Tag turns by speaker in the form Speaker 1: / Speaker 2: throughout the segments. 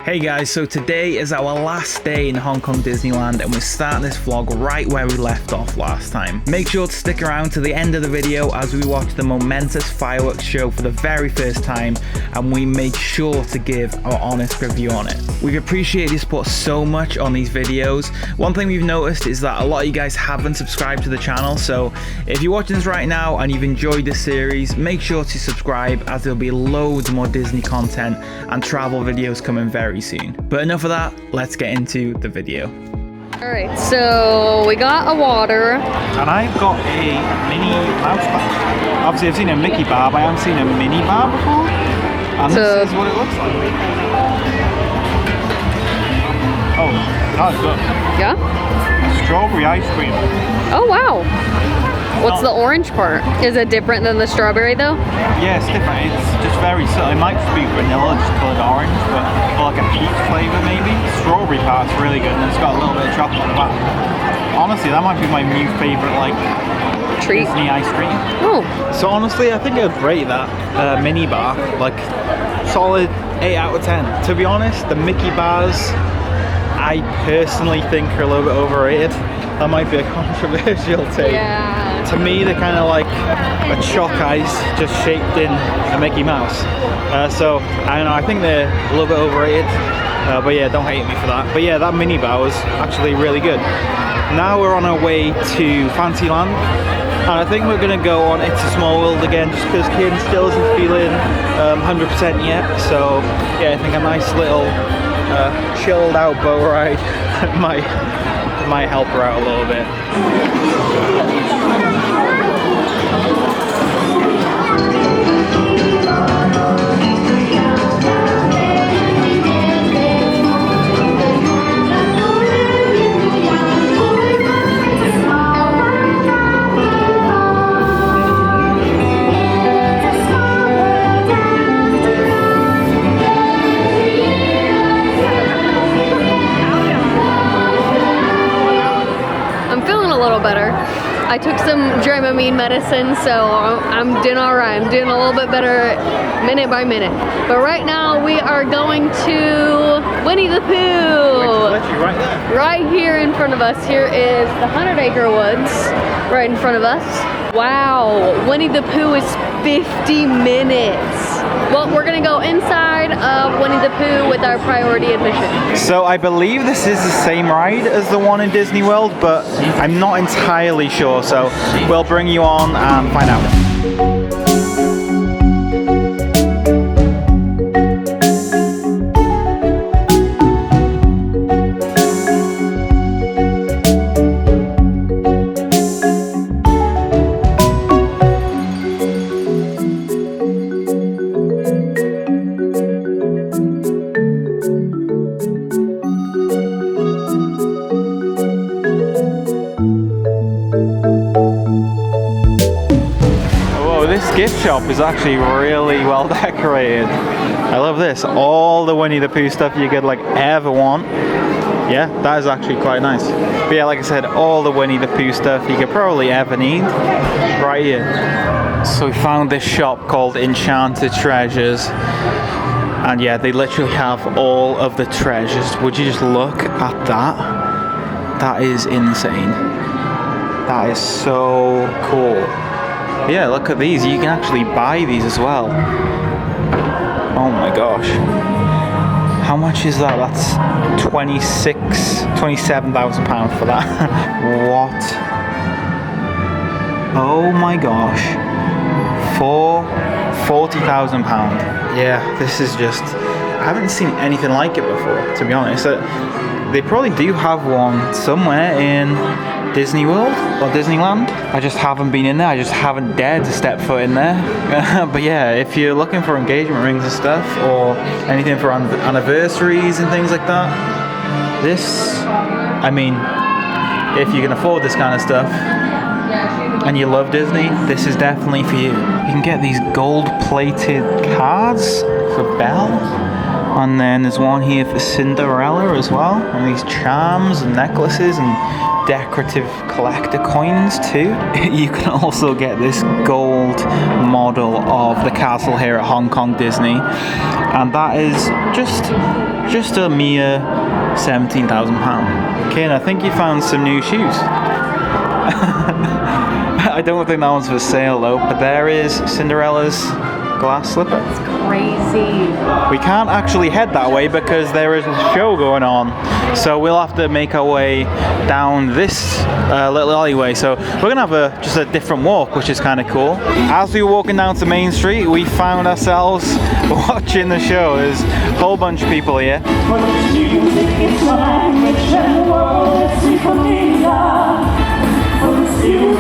Speaker 1: Hey guys, so today is our last day in Hong Kong Disneyland and we're starting this vlog right where we left off last time. Make sure to stick around to the end of the video as we watch the Momentous Fireworks show for the very first time and we made sure to give our honest review on it. We've appreciated your support so much on these videos. One thing we've noticed is that a lot of you guys haven't subscribed to the channel, so if you're watching this right now and you've enjoyed this series, make sure to subscribe as there'll be loads more Disney content and travel videos coming very soon. But enough of that, let's get into the video.
Speaker 2: Alright, so we got a water.
Speaker 3: And I've got a mini mouse bar. Obviously I've seen a Mickey bar, but I haven't seen a mini bar before. And this is what it looks like. Oh, that's good.
Speaker 2: Yeah?
Speaker 3: Strawberry ice cream.
Speaker 2: Oh wow. What's the orange part? Is it different than the strawberry though?
Speaker 3: Yeah, it's different. It's just very subtle. It might just be vanilla, just coloured orange, but or like a peach flavour maybe. Strawberry part's really good, and it's got a little bit of chocolate on the back. Honestly, that might be my new favourite like
Speaker 2: treat.
Speaker 3: Disney ice cream.
Speaker 2: Oh.
Speaker 3: So honestly, I think I'd rate that mini bar like solid 8 out of 10. To be honest, the Mickey bars I personally think are a little bit overrated. That might be a controversial take.
Speaker 2: Yeah.
Speaker 3: To me, they're kind of like a chalk ice just shaped in a Mickey Mouse. So I don't know, I think they're a little bit overrated. But yeah, don't hate me for that. But yeah, that mini bar was actually really good. Now we're on our way to Fantasyland. And I think we're gonna go on It's a Small World again just because Kim still isn't feeling 100% yet. So yeah, I think a nice little chilled out boat ride might help her out a little bit.
Speaker 2: Better. I took some Dramamine medicine, so I'm doing alright. I'm doing a little bit better minute by minute. But right now we are going to Winnie the Pooh.
Speaker 3: Literally right there.
Speaker 2: Right here in front of us. Here is the 100 Acre Woods right in front of us. Wow, Winnie the Pooh is 50 minutes. Well, we're gonna go inside of Winnie the Pooh with our priority admission.
Speaker 3: So I believe this is the same ride as the one in Disney World, but I'm not entirely sure, so we'll bring you on and find out. This gift shop is actually really well decorated. I love this. All the Winnie the Pooh stuff you could like ever want. Yeah, that is actually quite nice. But yeah, like I said, all the Winnie the Pooh stuff you could probably ever need right here. So we found this shop called Enchanted Treasures. And yeah, they literally have all of the treasures. Would you just look at that? That is insane. That is so cool. Yeah, look at these. You can actually buy these as well. Oh my gosh. How much is that? That's £27,000 for that. What? Oh my gosh. For £40,000. Yeah, this is just... I haven't seen anything like it before, to be honest. They probably do have one somewhere in Disney World or Disneyland. I just haven't been in there. I just haven't dared to step foot in there. But yeah, if you're looking for engagement rings and stuff or anything for anniversaries and things like that, this, I mean, if you can afford this kind of stuff and you love Disney, this is definitely for you. You can get these gold-plated cards for Belle. And then there's one here for Cinderella as well. And these charms and necklaces and decorative collector coins too. You can also get this gold model of the castle here at Hong Kong Disney. And that is just a mere £17,000. Okay, and I think you found some new shoes. I don't think that one's for sale though, but there is Cinderella's glass slipper.
Speaker 2: That's crazy.
Speaker 3: We can't actually head that way because there is a show going on, so we'll have to make our way down this little alleyway. So we're gonna have just a different walk, which is kind of cool. As we were walking down to Main Street, we found ourselves watching the show. There's a whole bunch of people here.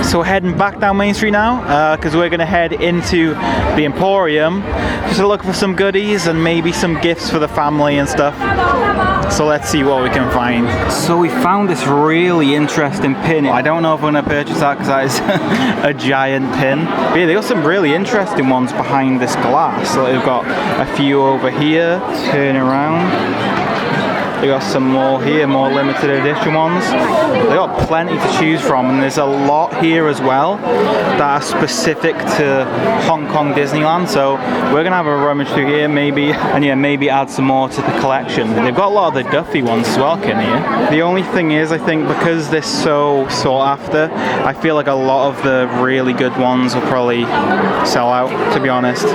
Speaker 3: So we're heading back down Main Street now because we're going to head into the Emporium just to look for some goodies and maybe some gifts for the family and stuff. So let's see what we can find. So we found this really interesting pin. I don't know if I'm going to purchase that because that is a giant pin. But yeah, they got some really interesting ones behind this glass. So they've got a few over here. Turn around. They got some more here, more limited edition ones. They got plenty to choose from, and there's a lot here as well that are specific to Hong Kong Disneyland. So we're gonna have a rummage through here, maybe, and yeah, maybe add some more to the collection. They've got a lot of the Duffy ones as well, Ken, here. The only thing is, I think because they're so sought after, I feel like a lot of the really good ones will probably sell out, to be honest.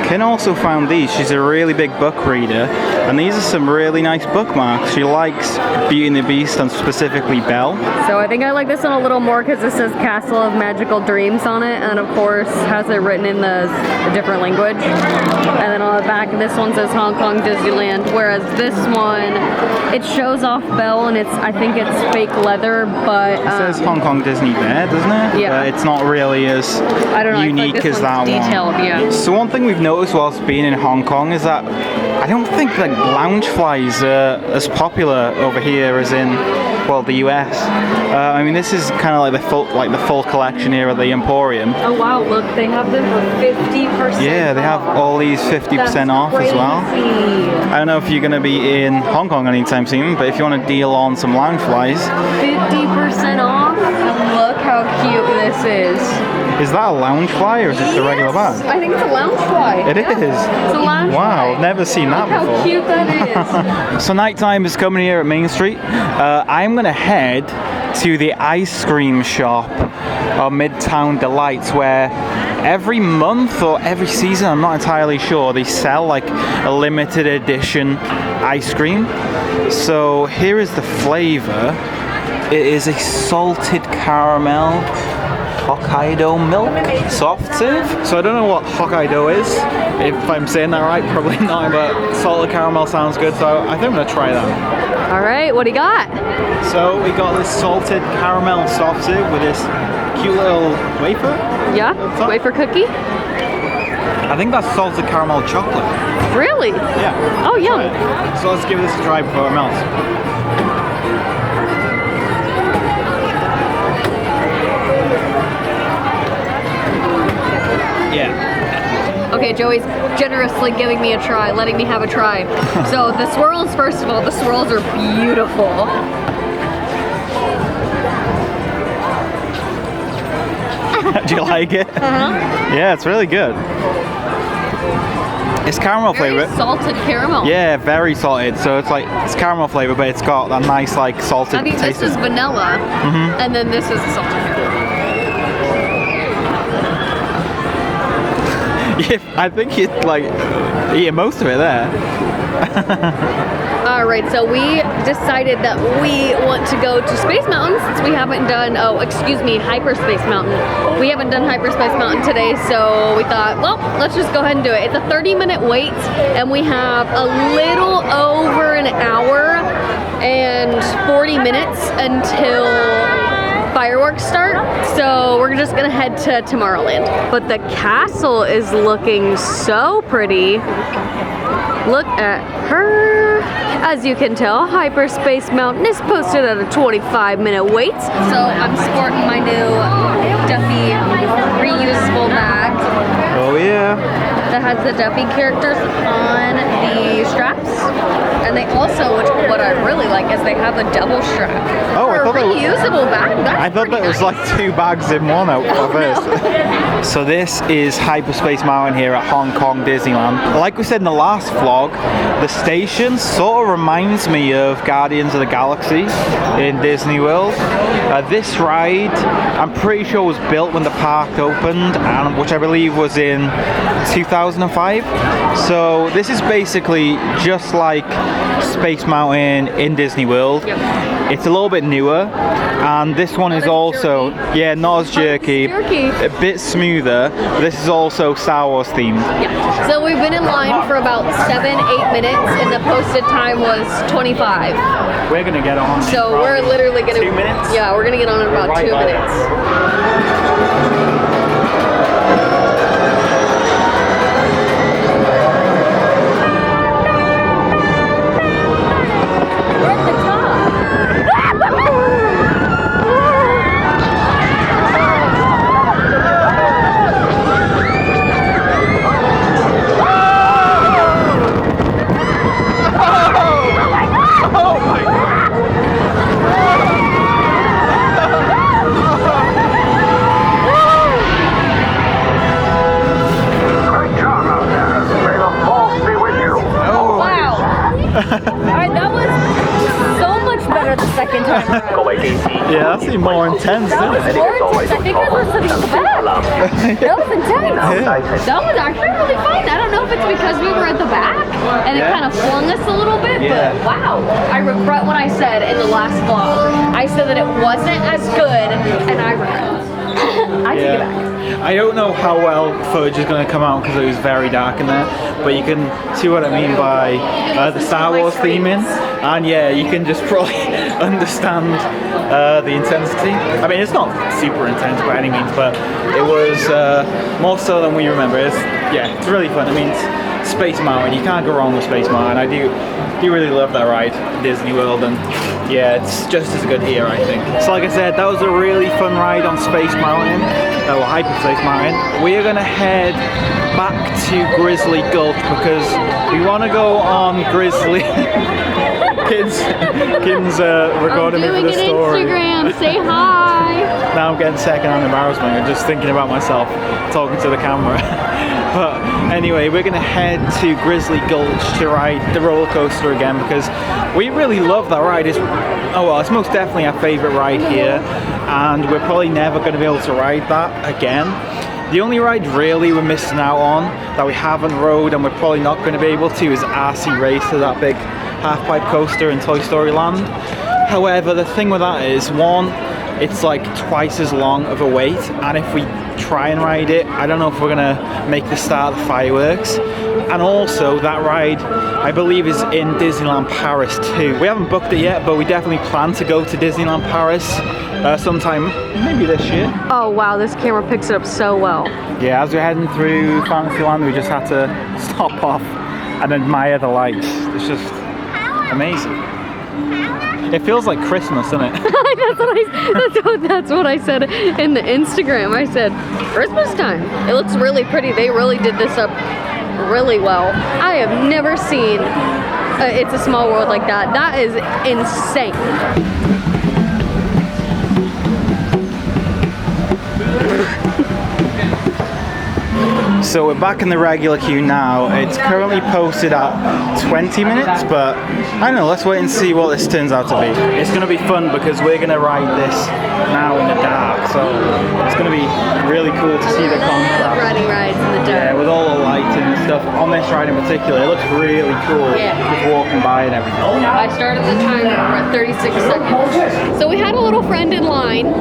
Speaker 3: Ken also found these. She's a really big book reader, and these are some really nice bookmarks. She likes Beauty and the Beast and specifically Belle.
Speaker 2: So I think I like this one a little more because it says Castle of Magical Dreams on it, and of course has it written in a different language. And then on the back, this one says Hong Kong Disneyland, whereas this one, it shows off Belle, and I think it's fake leather, but
Speaker 3: it says Hong Kong Disney there, doesn't it?
Speaker 2: Yeah.
Speaker 3: It's not really as unique
Speaker 2: like
Speaker 3: as that
Speaker 2: detailed,
Speaker 3: one.
Speaker 2: Yeah.
Speaker 3: So one thing we've noticed whilst being in Hong Kong is that I don't think that lounge flies are as popular over here as in, well, the US. I mean, this is kind of like the full collection here at the Emporium.
Speaker 2: Oh wow! Look, they have them for 50%.
Speaker 3: Yeah, they have all these 50% off as well. I don't know if you're going to be in Hong Kong anytime soon, but if you want to deal on some lounge flies,
Speaker 2: 50% off. Look how cute this is.
Speaker 3: Is that a lounge fly or is it a regular bag?
Speaker 2: I think it's a lounge fly.
Speaker 3: It is.
Speaker 2: It's a lounge fly.
Speaker 3: Wow, never seen that
Speaker 2: Look
Speaker 3: before.
Speaker 2: How cute that is.
Speaker 3: So nighttime is coming here at Main Street. I'm gonna head to the ice cream shop of Midtown Delights, where every month or every season, I'm not entirely sure, they sell like a limited edition ice cream. So here is the flavor. It is a salted caramel Hokkaido milk soft serve. So I don't know what Hokkaido is. If I'm saying that right, probably not, but salted caramel sounds good, so I think I'm gonna try that.
Speaker 2: All right, what do you got?
Speaker 3: So we got this salted caramel soft serve with this cute little wafer.
Speaker 2: Yeah, wafer cookie.
Speaker 3: I think that's salted caramel chocolate.
Speaker 2: Really?
Speaker 3: Yeah.
Speaker 2: Oh, yum.
Speaker 3: So let's give this a try before it melts. Yeah.
Speaker 2: Okay, Joey's generously giving me a try, letting me have a try. So the swirls, first of all, the swirls are beautiful.
Speaker 3: Do you like it?
Speaker 2: Uh-huh.
Speaker 3: Yeah, it's really good. It's caramel flavor.
Speaker 2: Salted caramel.
Speaker 3: Yeah, very salted. So it's caramel flavor, but it's got that nice like salted taste.
Speaker 2: I think this is vanilla, and then this is salted caramel.
Speaker 3: Yeah, I think you'd like eat most of it there.
Speaker 2: Alright, so we decided that we want to go to Space Mountain since we haven't done, Hyperspace Mountain. We haven't done Hyperspace Mountain today, so we thought, well, let's just go ahead and do it. It's a 30-minute wait, and we have a little over an hour and 40 minutes until fireworks start, so we're just gonna head to Tomorrowland. But the castle is looking so pretty. Look at her. As you can tell, Hyperspace Mountain is posted at a 25-minute wait. So I'm sporting my new Duffy reusable bag.
Speaker 3: Oh yeah.
Speaker 2: that has the Duffy characters on the straps. And they also, what I really like, is they have a double strap.
Speaker 3: Oh, I
Speaker 2: for
Speaker 3: thought
Speaker 2: a reusable bag.
Speaker 3: I thought that was like 2 bags in one at first. So this is Hyperspace Mountain here at Hong Kong Disneyland. Like we said in the last vlog, the station sort of reminds me of Guardians of the Galaxy in Disney World. This ride, I'm pretty sure was built when the park opened, and which I believe was in 2005. So this is basically just like Space Mountain in Disney World.
Speaker 2: Yep.
Speaker 3: It's a little bit newer, and this one is also not as jerky, a bit smoother, but this is also Star Wars themed.
Speaker 2: Yeah. So we've been in line for about 7-8 minutes, and the posted time was 25.
Speaker 3: We're gonna get on.
Speaker 2: So we're literally gonna
Speaker 3: 2 minutes.
Speaker 2: Yeah, we're gonna get on in about 2 minutes. That was so much better the second time around.
Speaker 3: Yeah, that seemed more intense, didn't it?
Speaker 2: That was more intense. I think I was sitting at the back. That was intense. That was actually really fun. I don't know if it's because we were at the back and it kind of flung us a little bit, but wow. I regret what I said in the last vlog. I said that it wasn't as good, and I regret it. I take it back.
Speaker 3: I don't know how well footage is going to come out because it was very dark in there, but you can see what I mean by the Star Wars theming, and yeah, you can just probably understand the intensity. I mean, it's not super intense by any means, but it was more so than we remember. It's really fun. I mean, it's Space Mountain, you can't go wrong with Space Mountain. I do really love that ride, Disney World, and yeah, it's just as good here, I think. So like I said, that was a really fun ride on Space Mountain, or Hyperspace Mountain. We are gonna head back to Grizzly Gulch because we want to go on Grizzly. Kids recording me for the story.
Speaker 2: Instagram, say hi.
Speaker 3: Now I'm getting second-hand embarrassment. I'm just thinking about myself talking to the camera. But anyway, we're gonna head to Grizzly Gulch to ride the roller coaster again because we really love that ride. It's most definitely our favorite ride here, and we're probably never gonna be able to ride that again. The only ride really we're missing out on that we haven't rode and we're probably not going to be able to is RC Racer, that big half-pipe coaster in Toy Story Land. However, the thing with that is, one, it's like twice as long of a wait, and if we try and ride it, I don't know if we're going to make the start of the fireworks. And also, that ride, I believe, is in Disneyland Paris too. We haven't booked it yet, but we definitely plan to go to Disneyland Paris sometime, maybe this year.
Speaker 2: Oh wow, this camera picks it up so well.
Speaker 3: Yeah, as we're heading through Fantasyland, we just had to stop off and admire the lights. It's just amazing. It feels like Christmas, doesn't it?
Speaker 2: that's what I said in the Instagram. I said, Christmas time. It looks really pretty. They really did this up really well. I have never seen It's a Small World like that. That is insane.
Speaker 3: So we're back in the regular queue now. It's currently posted at 20 minutes, but I don't know, let's wait and see what this turns out to be. It's going to be fun because we're going to ride this now in the dark, so it's going to be really cool to see the contrast.
Speaker 2: I love riding rides in the dark.
Speaker 3: Yeah, with all the lighting and stuff on this ride in particular, it looks really cool.
Speaker 2: Yeah.
Speaker 3: Just walking by and everything.
Speaker 2: I started the timer at 36 seconds. So we had a little friend in line.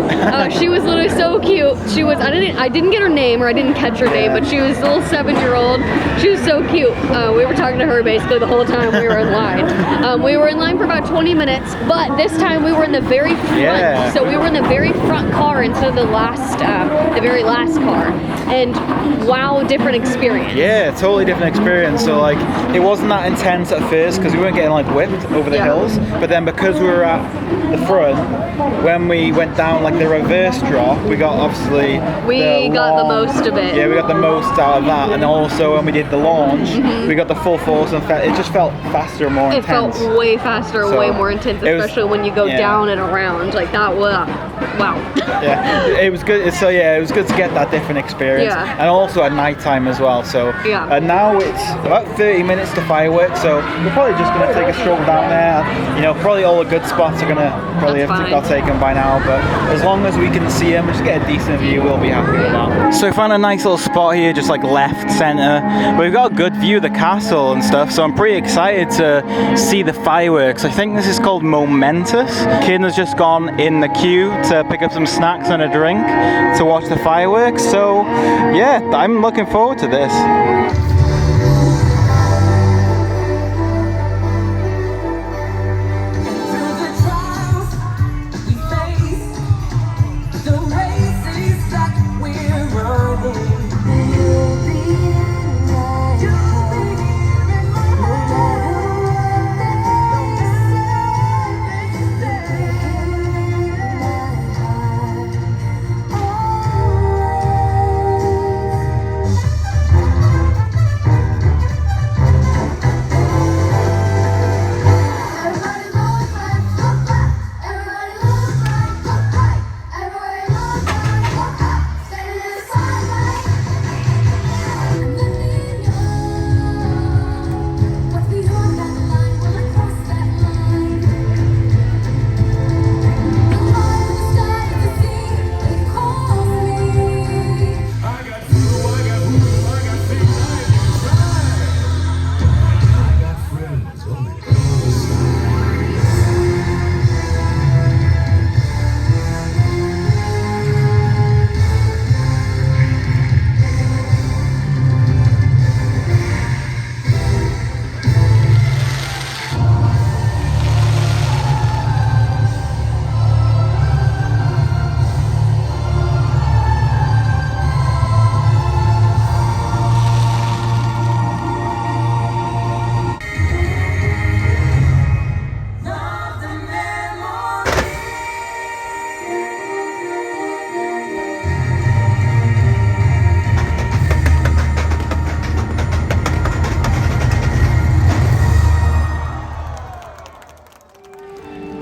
Speaker 2: She was literally so cute. She was, I didn't get her name, or I didn't catch her name, but she was a little 7-year-old. She was so cute. We were talking to her basically the whole time we were in line. We were in line for about 20 minutes, but this time we were in the very front.
Speaker 3: Yeah.
Speaker 2: So we were in the very front car and into the very last car, and wow, different experience.
Speaker 3: Yeah, totally different experience. So like, it wasn't that intense at first because we weren't getting like whipped over the hills, but then because we were at the front, when we went down like the reverse drop, we got obviously
Speaker 2: the most of it.
Speaker 3: Yeah, we got the most out of that, and also when we did the launch, we got the full force, and it just felt faster and more intense.
Speaker 2: It felt way faster,
Speaker 3: So
Speaker 2: way more intense, especially when you go down and around. Like that was wow.
Speaker 3: Yeah, it was good. So yeah, it was good to get that different experience, and also at night time as well. So and now it's about 30 minutes to fireworks, so we're probably just gonna take a stroll down there. You know, probably all the good spots are gonna probably have got taken by now, but as long as we can see them, just get a decent view, we'll be happy with that. So we found a nice little spot here, just like left center. We've got a good view of the castle and stuff, so I'm pretty excited to see the fireworks. I think this is called Momentous. Kid has just gone in the queue to pick up some snacks and a drink to watch the fireworks. So yeah, I'm looking forward to this.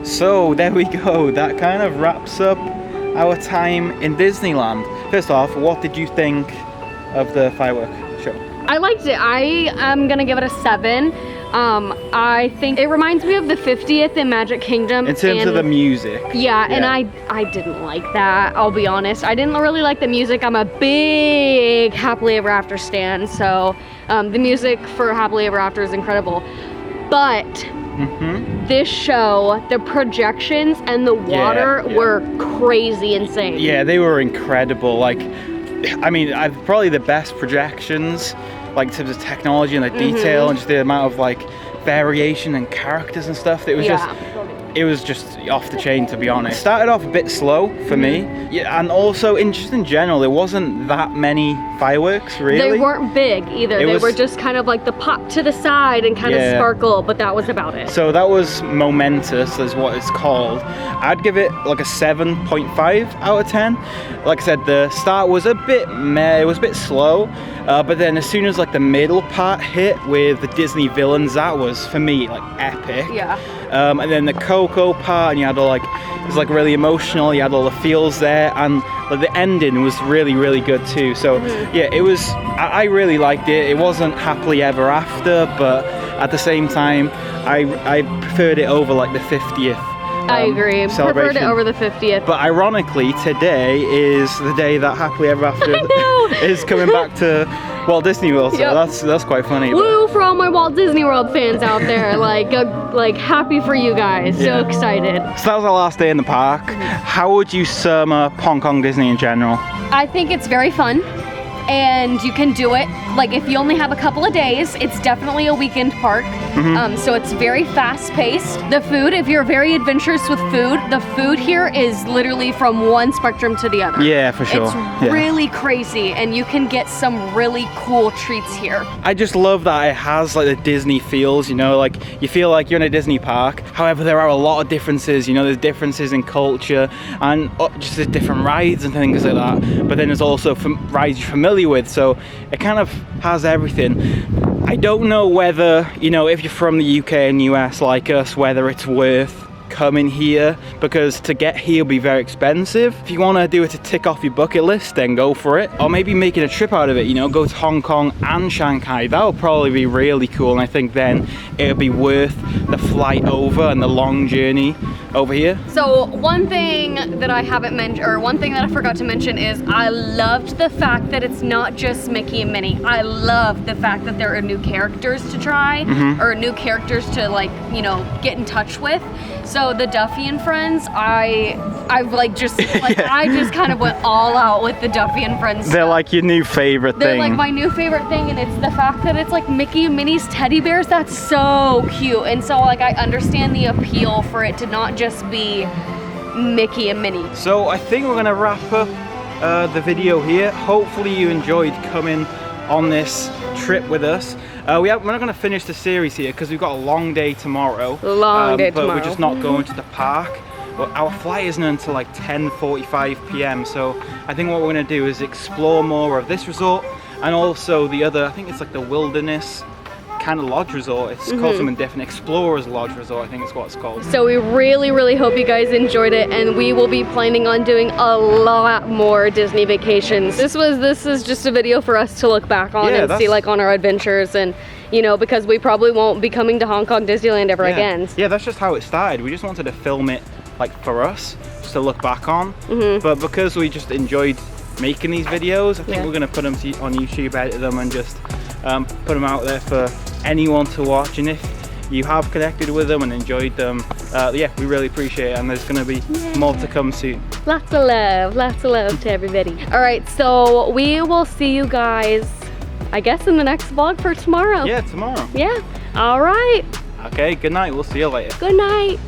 Speaker 3: So there we go, that kind of wraps up our time in Disneyland. First off, what did you think of the firework show?
Speaker 2: I liked it. I am gonna give it a 7. I think it reminds me of the 50th in Magic Kingdom.
Speaker 3: In terms of the music.
Speaker 2: Yeah, and I didn't like that, I'll be honest. I didn't really like the music. I'm a big Happily Ever After stan, so the music for Happily Ever After is incredible. But this show, the projections and the water were crazy insane.
Speaker 3: Yeah, they were incredible. Like, I mean, probably the best projections, like in terms of technology and the detail and just the amount of like variation and characters and stuff. It was just off the chain, to be honest. It started off a bit slow for me, and also just in general, there wasn't that many fireworks, really.
Speaker 2: They weren't big either. They were just kind of like the pop to the side and kind of sparkle, but that was about it. So
Speaker 3: that was Momentous, is what it's called. I'd give it like a 7.5 out of 10. Like I said, the start was a bit meh, it was a bit slow, but then as soon as like the middle part hit with the Disney villains, that was, for me, like epic.
Speaker 2: Yeah.
Speaker 3: And then the Coco part, and you had all like, it was like really emotional, you had all the feels there, and like the ending was really, really good too. So yeah, it was, I really liked it. It wasn't Happily Ever After, but at the same time, I preferred it over like the 50th.
Speaker 2: I agree. Preferred it over the 50th.
Speaker 3: But ironically, today is the day that Happily Ever After is coming back to Walt Disney World, so that's quite funny.
Speaker 2: Woo for all my Walt Disney World fans out there! like happy for you guys. So excited.
Speaker 3: So that was our last day in the park. How would you sum up Hong Kong Disney in general?
Speaker 2: I think it's very fun, and you can do it like if you only have a couple of days, it's definitely a weekend park. So it's very fast paced. The food, if you're very adventurous with food, the food here is literally from one spectrum to the other.
Speaker 3: Yeah, for sure.
Speaker 2: It's really crazy, and you can get some really cool treats here.
Speaker 3: I just love that it has like the Disney feels, you know, like you feel like you're in a Disney park. However, there are a lot of differences, you know, there's differences in culture and just the different rides and things like that. But then there's also rides you're familiar with, so it kind of has everything. I don't know whether, you know, if you're from the UK and US like us, whether it's worth coming here, because to get here will be very expensive. If you want to do it to tick off your bucket list, then go for it. Or maybe making a trip out of it, you know, go to Hong Kong and Shanghai. That would probably be really cool, and I think then it'll be worth the flight over and the long journey over here.
Speaker 2: So one thing that I haven't mentioned, or one thing that I forgot to mention, is I loved the fact that it's not just Mickey and Minnie. I love the fact that there are new characters to try, or new characters to, like, you know, get in touch with. So the Duffy and Friends, I've like just like I just kind of went all out with the Duffy and Friends.
Speaker 3: They're like your new favorite thing.
Speaker 2: They're like my new favorite thing, and it's the fact that it's like Mickey and Minnie's teddy bears. That's so cute, and so like I understand the appeal for it to not just be Mickey and Minnie.
Speaker 3: So I think we're gonna wrap up the video here. Hopefully you enjoyed coming on this trip with us. We're not going to finish the series here because we've got a long day tomorrow.
Speaker 2: Long day
Speaker 3: but
Speaker 2: tomorrow.
Speaker 3: We're just not going to the park. But our flight isn't until like 10:45 p.m. So I think what we're going to do is explore more of this resort and also the other, I think it's like the Wilderness kind of lodge resort. It's called something different. Explorers Lodge Resort, I think is what it's called.
Speaker 2: So we really hope you guys enjoyed it, and we will be planning on doing a lot more Disney vacations. This is just a video for us to look back on and see like on our adventures, and you know, because we probably won't be coming to Hong Kong Disneyland ever again.
Speaker 3: Yeah, that's just how it started. We just wanted to film it like for us, just to look back on. But because we just enjoyed making these videos, I think we're gonna put them on YouTube, edit them, and just put them out there for anyone to watch. And if you have connected with them and enjoyed them, yeah, we really appreciate it, and there's gonna be more to come soon.
Speaker 2: Lots of love to everybody. All right, so we will see you guys, I guess, in the next vlog for tomorrow.
Speaker 3: Yeah, tomorrow.
Speaker 2: Yeah, all right.
Speaker 3: Okay, good night, we'll see you later.
Speaker 2: Good night.